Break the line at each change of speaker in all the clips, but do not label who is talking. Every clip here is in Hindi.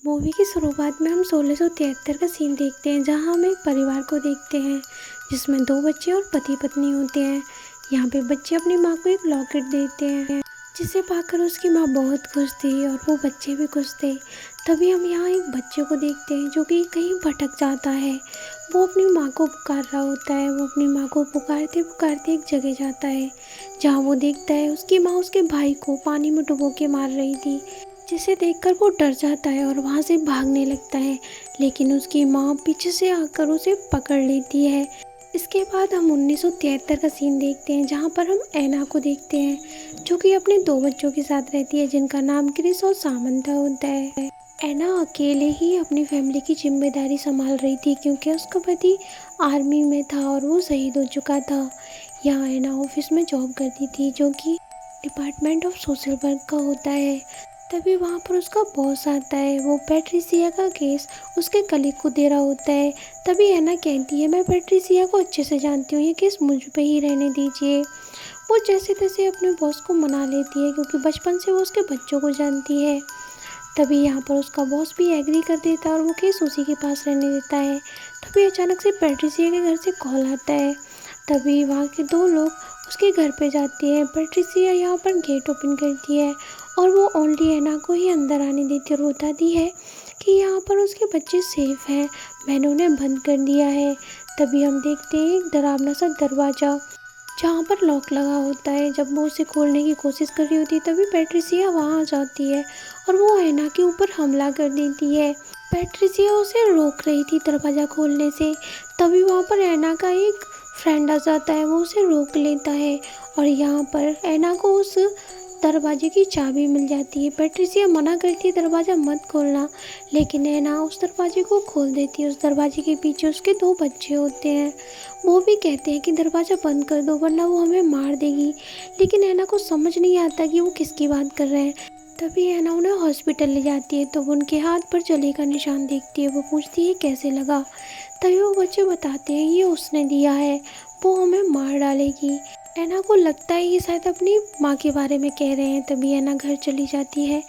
मूवी की शुरुआत में हम 1673 का सीन देखते हैं, जहां हम एक परिवार को देखते हैं जिसमें दो बच्चे और पति पत्नी होते हैं। यहाँ पे बच्चे अपनी माँ को एक लॉकेट देते हैं जिसे पाकर उसकी माँ बहुत खुश थी और वो बच्चे भी खुश थे। तभी हम यहाँ एक बच्चे को देखते हैं जो कि कहीं भटक जाता है। वो अपनी माँ को पुकार रहा होता है। वो अपनी माँ को पुकारते पुकारते एक जगह जाता है जहाँ वो देखता है उसकी माँ उसके भाई को पानी में डुबो के मार रही थी, जिसे देखकर वो डर जाता है और वहाँ से भागने लगता है। लेकिन उसकी माँ पीछे से आकर उसे पकड़ लेती है। इसके बाद हम 1973 का सीन देखते हैं, जहाँ पर हम ऐना को देखते हैं जो कि अपने दो बच्चों के साथ रहती है जिनका नाम क्रिस और सामंथा होता है। ऐना अकेले ही अपनी फैमिली की जिम्मेदारी संभाल रही थी क्योंकि उसका पति आर्मी में था और वो शहीद हो चुका था। यहाँ ऐना ऑफिस में जॉब करती थी जो कि डिपार्टमेंट ऑफ सोशल वर्क का होता है। तभी वहाँ पर उसका बॉस आता है। वो पैट्रिसिया का केस उसके कलीग को दे रहा होता है। तभी ऐना कहती है, मैं पैट्रिसिया को अच्छे से जानती हूँ, ये केस मुझ पे ही रहने दीजिए। वो जैसे तैसे अपने बॉस को मना लेती है क्योंकि बचपन से वो उसके बच्चों को जानती है। तभी यहाँ पर उसका बॉस भी एग्री कर देता है और वो केस उसी के पास रहने देता है। तभी अचानक से पैट्रिसिया के घर से कॉल आता है। तभी वहाँ के दो लोग उसके घर पे जाते हैं। पैट्रिसिया यहाँ पर गेट ओपन करती है और वो ओनली ऐना को ही अंदर आने देती है और बताती है कि यहाँ पर उसके बच्चे सेफ हैं, मैंने उन्हें बंद कर दिया है। तभी हम देखते हैं एक डरावना सा दरवाज़ा जहाँ पर लॉक लगा होता है। जब वो उसे खोलने की कोशिश कर रही होती है तभी पैट्रिसिया वहाँ आ जाती है और वो ऐना के ऊपर हमला कर देती है। पैट्रिसिया उसे रोक रही थी दरवाज़ा खोलने से। तभी वहाँ पर ऐना का एक फ्रेंड आ जाता है, वो उसे रोक लेता है और यहाँ पर ऐना को उस दरवाजे की चाबी मिल जाती है। पैट्रिसिया मना करती है दरवाज़ा मत खोलना, लेकिन ऐना उस दरवाजे को खोल देती है। उस दरवाजे के पीछे उसके दो बच्चे होते हैं। वो भी कहते हैं कि दरवाज़ा बंद कर दो वरना वो हमें मार देगी, लेकिन ऐना को समझ नहीं आता कि वो किसकी बात कर रहे हैं। तभी ऐना उन्हें हॉस्पिटल ले जाती है तो वो उनके हाथ पर जले का निशान देखती है। वो पूछती है कैसे लगा। तभी वो बच्चे बताते हैं ये उसने दिया है, वो हमें मार डालेगी। ऐना को लगता है ये शायद अपनी माँ के बारे में कह रहे हैं। तभी ऐना घर चली जाती है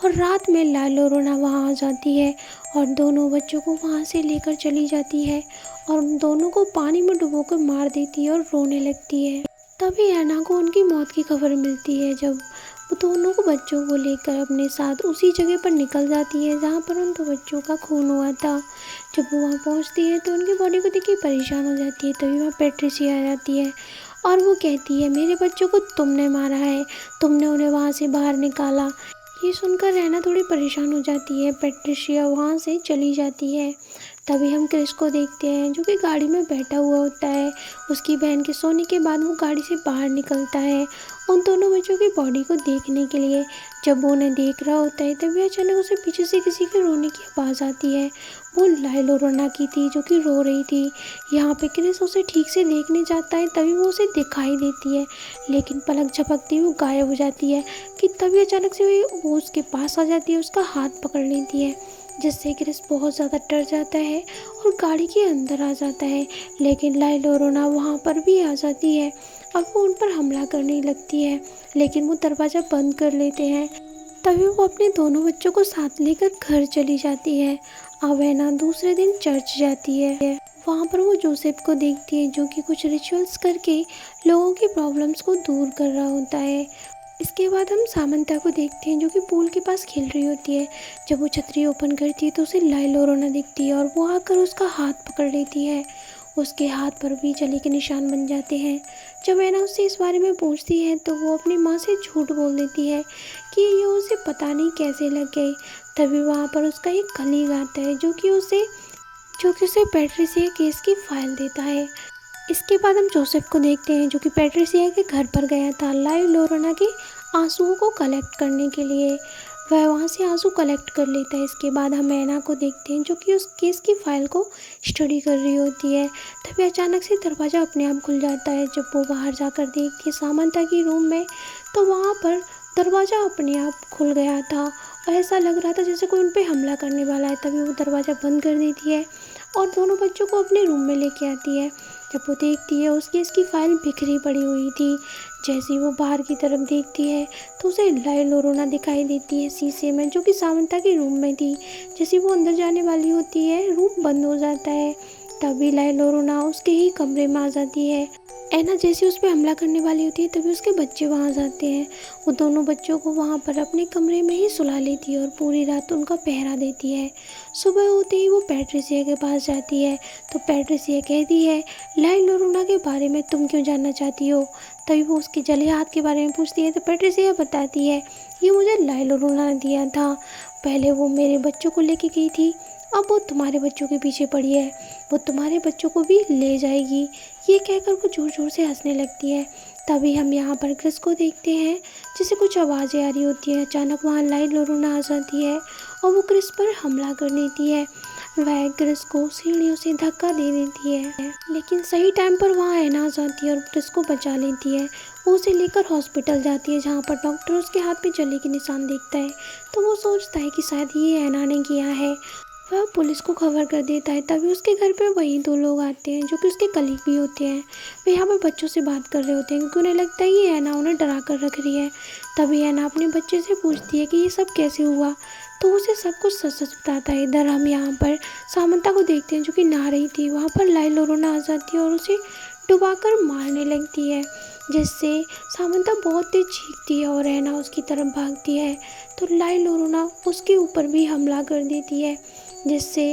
और रात में लाइलो रोना वहाँ आ जाती है और दोनों बच्चों को वहाँ से लेकर चली जाती है और उन दोनों को पानी में डुबोकर मार देती है और रोने लगती है। तभी ऐना को उनकी मौत की खबर मिलती है जब वो दोनों को बच्चों को लेकर अपने साथ उसी जगह पर निकल जाती है जहाँ पर उन दो बच्चों का खून हुआ था। जब वो वहाँ पहुँचती है तो उनकी बॉडी को देख के परेशान हो जाती है। तभी वहाँ पैट्रिसिया आ जाती है और वो कहती है मेरे बच्चों को तुमने मारा है, तुमने उन्हें वहाँ से बाहर निकाला। ये सुनकर ऐना थोड़ी परेशान हो जाती है। पैट्रिशिया वहाँ से चली जाती है। तभी हम क्रिस को देखते हैं जो कि गाड़ी में बैठा हुआ होता है। उसकी बहन के सोने के बाद वो गाड़ी से बाहर निकलता है उन दोनों बच्चों की बॉडी को देखने के लिए। जब वो उन्हें देख रहा होता है तभी अचानक उसे पीछे से किसी के रोने की आवाज़ आती है। वो लाइलो रोना की थी जो कि रो रही थी। यहाँ पे क्रिस उसे ठीक से देखने जाता है तभी वो उसे दिखाई देती है, लेकिन पलक झपकती वो गायब हो जाती है। कि तभी अचानक से वो उसके पास आ जाती है, उसका हाथ पकड़ लेती है, जिससे क्रिस बहुत ज़्यादा डर जाता है और गाड़ी के अंदर आ जाता है। लेकिन लाइलो रोना वहाँ पर भी आ जाती है और वो उन पर हमला करने लगती है, लेकिन वो दरवाज़ा बंद कर लेते हैं। तभी वो अपने दोनों बच्चों को साथ लेकर घर चली जाती है। अब ऐना दूसरे दिन चर्च जाती है। वहाँ पर वो जोसेफ को देखती है जो कि कुछ रिचुअल्स करके लोगों की प्रॉब्लम्स को दूर कर रहा होता है। इसके बाद हम सामंता को देखते हैं जो कि पूल के पास खेल रही होती है। जब वो छतरी ओपन करती है तो उसे लाइलो रोना दिखती है और वो आकर उसका हाथ पकड़ लेती है। उसके हाथ पर भी जले के निशान बन जाते हैं। जब ऐना उससे इस बारे में पूछती है तो वो अपनी माँ से झूठ बोल देती है कि ये उसे पता नहीं कैसे लग गए। तभी वहाँ पर उसका एक कलीग आता है जो कि उसे पैट्रिसिया केस की फाइल देता है। इसके बाद हम जोसेफ को देखते हैं जो कि पैट्रिसिया के घर पर गया था लाइव लोरोना के आंसुओं को कलेक्ट करने के लिए। वह वहाँ से आंसू कलेक्ट कर लेता है। इसके बाद हम ऐना को देखते हैं जो कि उस केस की फाइल को स्टडी कर रही होती है। तभी अचानक से दरवाज़ा अपने आप खुल जाता है। जब वो बाहर जाकर देखती है सामंता की रूम में तो वहाँ पर दरवाज़ा अपने आप खुल गया था और ऐसा लग रहा था जैसे कोई उन पर हमला करने वाला है। तभी वो दरवाज़ा बंद कर देती है और दोनों बच्चों को अपने रूम में लेके आती है। जब वो देखती है उसकी इसकी फाइल बिखरी पड़ी हुई थी। जैसे ही वो बाहर की तरफ देखती है तो उसे लाइलोरोना दिखाई देती है शीशे में, जो कि सामंता के रूम में थी। जैसे वो अंदर जाने वाली होती है रूम बंद हो जाता है। तभी लाइलोरोना उसके ही कमरे में आ जाती है। ऐना जैसे उस पर हमला करने वाली होती है तभी उसके बच्चे वहाँ जाते हैं। वो दोनों बच्चों को वहाँ पर अपने कमरे में ही सुला लेती है और पूरी रात उनका पहरा देती है। सुबह होते ही वो पैट्रिसिया के पास जाती है तो पैट्रिसिया कहती है, लाइलोरोना के बारे में तुम क्यों जानना चाहती हो? तभी वो उसके जले हाथ के बारे में पूछती है तो पैट्रिसिया बताती है, ये मुझे लाइलोरोना ने दिया था। पहले वो मेरे बच्चों को लेके गई थी, अब वो तुम्हारे बच्चों के पीछे पड़ी है, वो तुम्हारे बच्चों को भी ले जाएगी। ये कहकर वो ज़ोर ज़ोर से हंसने लगती है। तभी हम यहाँ पर क्रिस को देखते हैं, जिसे कुछ आवाज़ें आ रही होती हैं। अचानक वहाँ लाइलोरोना आ जाती है और वो क्रिस पर हमला कर देती है। वह क्रिस को सीढ़ियों से धक्का दे देती है, लेकिन सही टाइम पर वहाँ ऐना आ जाती है और क्रिस को बचा लेती है। वो उसे लेकर हॉस्पिटल जाती है, जहाँ पर डॉक्टर उसके हाथ पे जले के निशान देखता है तो वो सोचता है कि शायद ये ऐना ने किया है। वह पुलिस को खबर कर देता है। तभी उसके घर पे वही दो लोग आते हैं जो कि उसके कलीग भी होते हैं। वे यहाँ पर बच्चों से बात कर रहे होते हैं क्योंकि उन्हें लगता है ये ऐना उन्हें डरा कर रख रही है। तभी ऐना अपने बच्चे से पूछती है कि ये सब कैसे हुआ, तो उसे सब कुछ सच सच बताता है। इधर हम यहाँ पर सामंता को देखते हैं जो कि नहा रही थी। वहाँ पर लाइलोरोना आ जाती है और उसे डुबाकर मारने लगती है, जिससे सामंता बहुत तेज चीखती है और ऐना उसकी तरफ भागती है तो लाइलोरोना उसके ऊपर भी हमला कर देती है, जिससे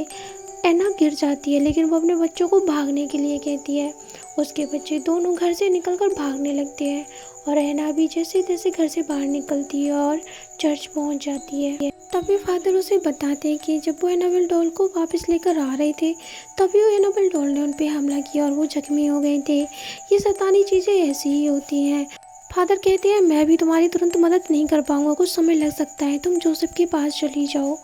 ऐना गिर जाती है। लेकिन वो अपने बच्चों को भागने के लिए कहती है। उसके बच्चे दोनों घर से निकलकर भागने लगते हैं और ऐना भी जैसे तैसे घर से बाहर निकलती है और चर्च पहुंच जाती है। तभी फादर उसे बताते हैं कि जब वो एनाबेल डॉल को वापस लेकर आ रहे थे तभी वो एनाबेल डॉल ने उन पर हमला किया और वो जख्मी हो गए थे। ये शैतानी चीज़ें ऐसी ही होती हैं। फादर कहते हैं, मैं भी तुम्हारी तुरंत मदद नहीं कर पाऊंगा, कुछ समय लग सकता है, तुम जोसेफ के पास चली जाओ।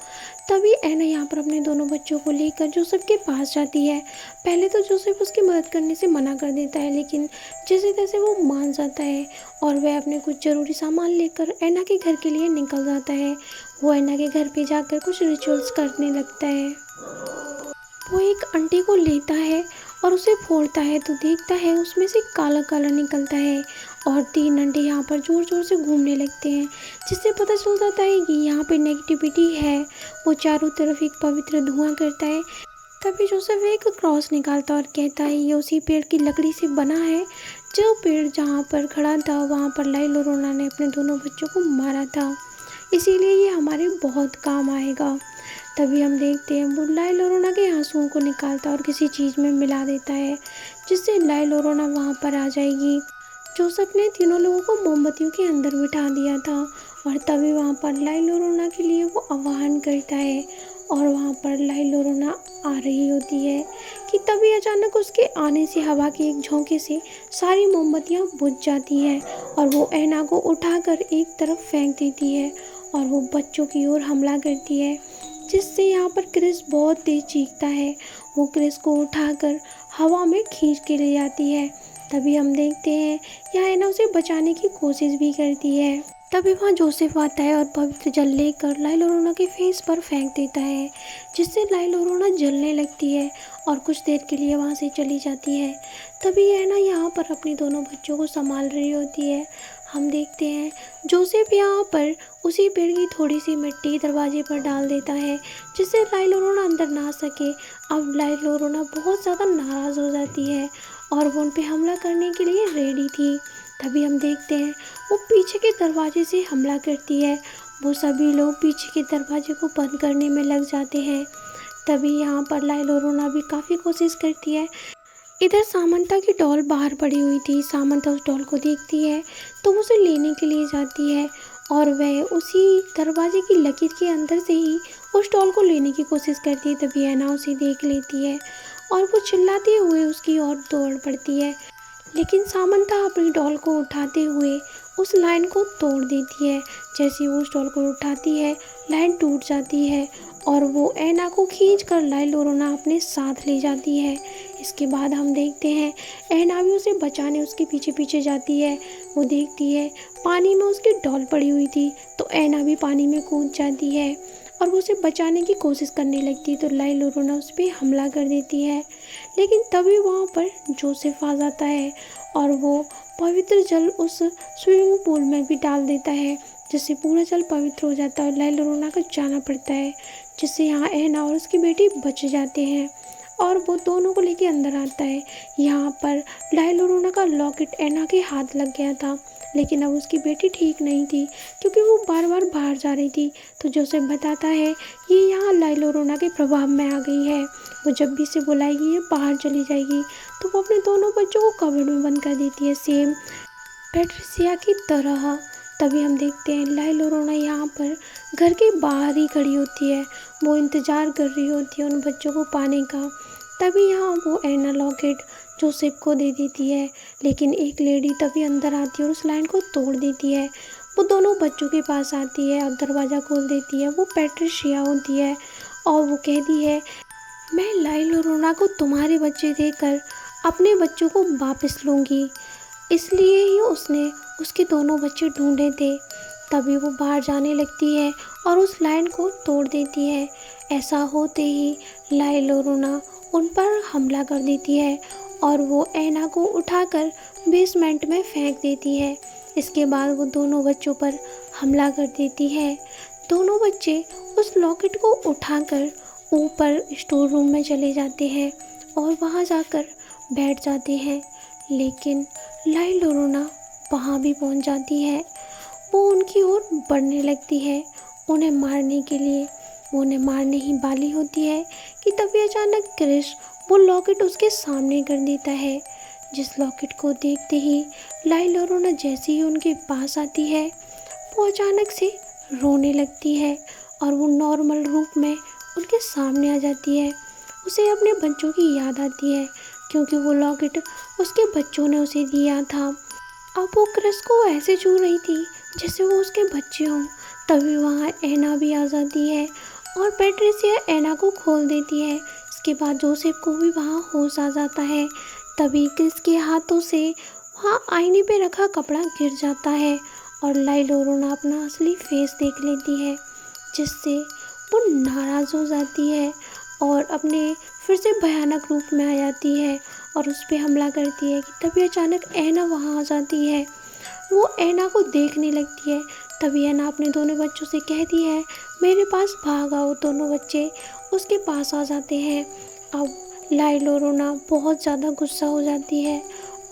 तभी ऐना यहाँ पर अपने दोनों बच्चों को लेकर जोसेफ के पास जाती है। पहले तो जोसेफ उसकी मदद करने से मना कर देता है, लेकिन जैसे तैसे वो मान जाता है और वह अपने कुछ ज़रूरी सामान लेकर ऐना के घर के लिए निकल जाता है। वो ऐना के घर पे जाकर कुछ रिचुअल्स करने लगता है। वो एक अंडे को लेता है और उसे फोड़ता है तो देखता है उसमें से काला काला निकलता है और 3 अंडे यहाँ पर ज़ोर ज़ोर से घूमने लगते हैं, जिससे पता चल जाता है कि यहाँ पे नेगेटिविटी है। वो चारों तरफ एक पवित्र धुआं करता है। तभी जोसेफ एक क्रॉस निकालता और कहता है ये उसी पेड़ की लकड़ी से बना है जो पेड़ जहाँ पर खड़ा था वहाँ पर लाइलोरोना ने अपने दोनों बच्चों को मारा था, इसीलिए ये हमारे बहुत काम आएगा। तभी हम देखते हैं वो लाइलोरोना के आंसुओं को निकालता और किसी चीज़ में मिला देता है, जिससे लाइलोरोना वहाँ पर आ जाएगी। जोसेफ ने तीनों लोगों को मोमबत्तियों के अंदर बिठा दिया था और तभी वहाँ पर लाइलोरोना के लिए वो आह्वान करता है और वहाँ पर लाइलोरोना आ रही होती है कि तभी अचानक उसके आने से हवा के एक झोंके से सारी मोमबत्तियाँ बुझ जाती हैं और वो ऐना को उठाकर एक तरफ फेंक देती है और वो बच्चों की ओर हमला करती है, जिससे यहाँ पर क्रिस बहुत तेज चीखता है। वो क्रिस को उठाकर हवा में खींच के ले जाती है। तभी हम देखते हैं यहाँ ऐना उसे बचाने की कोशिश भी करती है। तभी वहाँ जोसेफ आता है और पवित्र जल लेकर लाइलोरोना के फेस पर फेंक देता है, जिससे लाइलोरोना जलने लगती है और कुछ देर के लिए वहाँ से चली जाती है। तभी ऐना यहाँ पर अपने दोनों बच्चों को संभाल रही होती है। हम देखते हैं जोसेफ यहाँ पर उसी पेड़ की थोड़ी सी मिट्टी दरवाजे पर डाल देता है, जिससे लाइलोरोना अंदर ना आ सके। अब लाइलोरोना बहुत ज़्यादा नाराज़ हो जाती है और वो उन पर हमला करने के लिए रेडी थी। तभी हम देखते हैं वो पीछे के दरवाजे से हमला करती है। वो सभी लोग पीछे के दरवाजे को बंद करने में लग जाते हैं। तभी यहाँ पर लाइलोरोना भी काफ़ी कोशिश करती है। इधर सामंता की डॉल बाहर पड़ी हुई थी। सामंता उस डॉल को देखती है तो वो उसे लेने के लिए जाती है और वह उसी दरवाजे की लकीर के अंदर से ही उस डॉल को लेने की कोशिश करती है। तभी ऐना उसे देख लेती है और वो चिल्लाते हुए उसकी ओर दौड़ पड़ती है, लेकिन सामंता अपनी डॉल को उठाते हुए उस लाइन को तोड़ देती है। जैसे वो उस डॉल को उठाती है लाइन टूट जाती है और वो ऐना को खींचकर लाइलोरोना अपने साथ ले जाती है। इसके बाद हम देखते हैं ऐना भी उसे बचाने उसके पीछे पीछे जाती है। वो देखती है पानी में उसकी डॉल पड़ी हुई थी तो ऐना भी पानी में कूद जाती है और वो उसे बचाने की कोशिश करने लगती है तो लाई लोरोना उस पर हमला कर देती है। लेकिन तभी वहाँ पर जोसेफ आ जाता है और वो पवित्र जल उस स्विमिंग पूल में भी डाल देता है, जिससे पूरा जल पवित्र हो जाता है और लाई लोरोना को जाना पड़ता है, जिससे यहाँ एना और उसकी बेटी बच जाते हैं और वो दोनों को लेके अंदर आता है। यहाँ पर लाई लोरोना का लॉकेट एना के हाथ लग गया था, लेकिन अब उसकी बेटी ठीक नहीं थी क्योंकि वो बार बार बाहर जा रही थी। तो जोसेफ बताता है ये यहाँ लाई लोरोना के प्रभाव में आ गई है, वो जब भी इसे बुलाएगी ये बाहर चली जाएगी। तो वो अपने दोनों बच्चों को कबर्ड में बंद कर देती है, सेम पैट्रिसिया की तरह। तभी हम देखते हैं लाई लोरोना यहाँ पर घर के बाहर ही खड़ी होती है, वो इंतज़ार कर रही होती है उन बच्चों को पाने का। तभी यहाँ वो एना लॉकेट जोसेफ को दे देती है, लेकिन एक लेडी तभी अंदर आती है और उस लाइन को तोड़ देती है। वो दोनों बच्चों के पास आती है और दरवाज़ा खोल देती है। वो पैट्रिशिया होती है और वो कहती है मैं लाई लोरोना को तुम्हारे बच्चे देकर अपने बच्चों को वापस लूँगी, इसलिए ही उसने उसके दोनों बच्चे ढूंढे थे। तभी वो बाहर जाने लगती है और उस लाइन को तोड़ देती है। ऐसा होते ही लाई लोरोना उन पर हमला कर देती है और वो एना को उठाकर बेसमेंट में फेंक देती है। इसके बाद वो दोनों बच्चों पर हमला कर देती है। दोनों बच्चे उस लॉकेट को उठाकर ऊपर स्टोर रूम में चले जाते हैं और वहाँ जाकर बैठ जाते हैं, लेकिन लाई लोरोना वहाँ भी पहुँच जाती है। वो उनकी ओर बढ़ने लगती है उन्हें मारने के लिए। वो उन्हें मारने ही वाली होती है कि तभी अचानक क्रिस वो लॉकेट उसके सामने कर देता है, जिस लॉकेट को देखते ही लाई लोरोना जैसे ही उनके पास आती है वो अचानक से रोने लगती है और वो नॉर्मल रूप में उनके सामने आ जाती है। उसे अपने बच्चों की याद आती है क्योंकि वो लॉकेट उसके बच्चों ने उसे दिया था। अब वो क्रिस को ऐसे छू रही थी जैसे वो उसके बच्चे हों। तभी वहाँ एना भी आ जाती है और पैट्रिसिया एना को खोल देती है। इसके बाद जोसेफ को भी वहाँ होश आ जाता है। तभी क्रिस के हाथों से वहाँ आईने पे रखा कपड़ा गिर जाता है और लाई लोरोना अपना असली फेस देख लेती है, जिससे वो नाराज़ हो जाती है और अपने फिर से भयानक रूप में आ जाती है और उस पर हमला करती है। कि तभी अचानक एना वहाँ आ जाती है। वो एना को देखने लगती है। तभी एना अपने दोनों बच्चों से कहती है मेरे पास भाग आओ। दोनों बच्चे उसके पास आ जाते हैं। अब लाई लोरोना बहुत ज़्यादा गुस्सा हो जाती है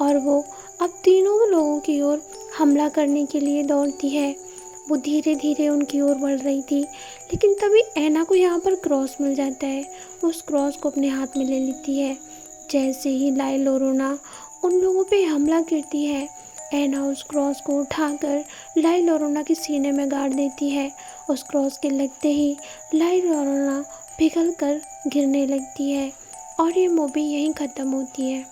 और वो अब तीनों लोगों की ओर हमला करने के लिए दौड़ती है। वो धीरे धीरे उनकी ओर बढ़ रही थी, लेकिन तभी एना को यहाँ पर क्रॉस मिल जाता है। वो उस क्रॉस को अपने हाथ में ले लेती है। जैसे ही लाई लोरोना उन लोगों पे हमला करती है, एना उस क्रॉस को उठाकर लाई लोरोना के सीने में गाड़ देती है। उस क्रॉस के लगते ही लाई लोरोना पिघल कर गिरने लगती है और ये मूवी यहीं ख़त्म होती है।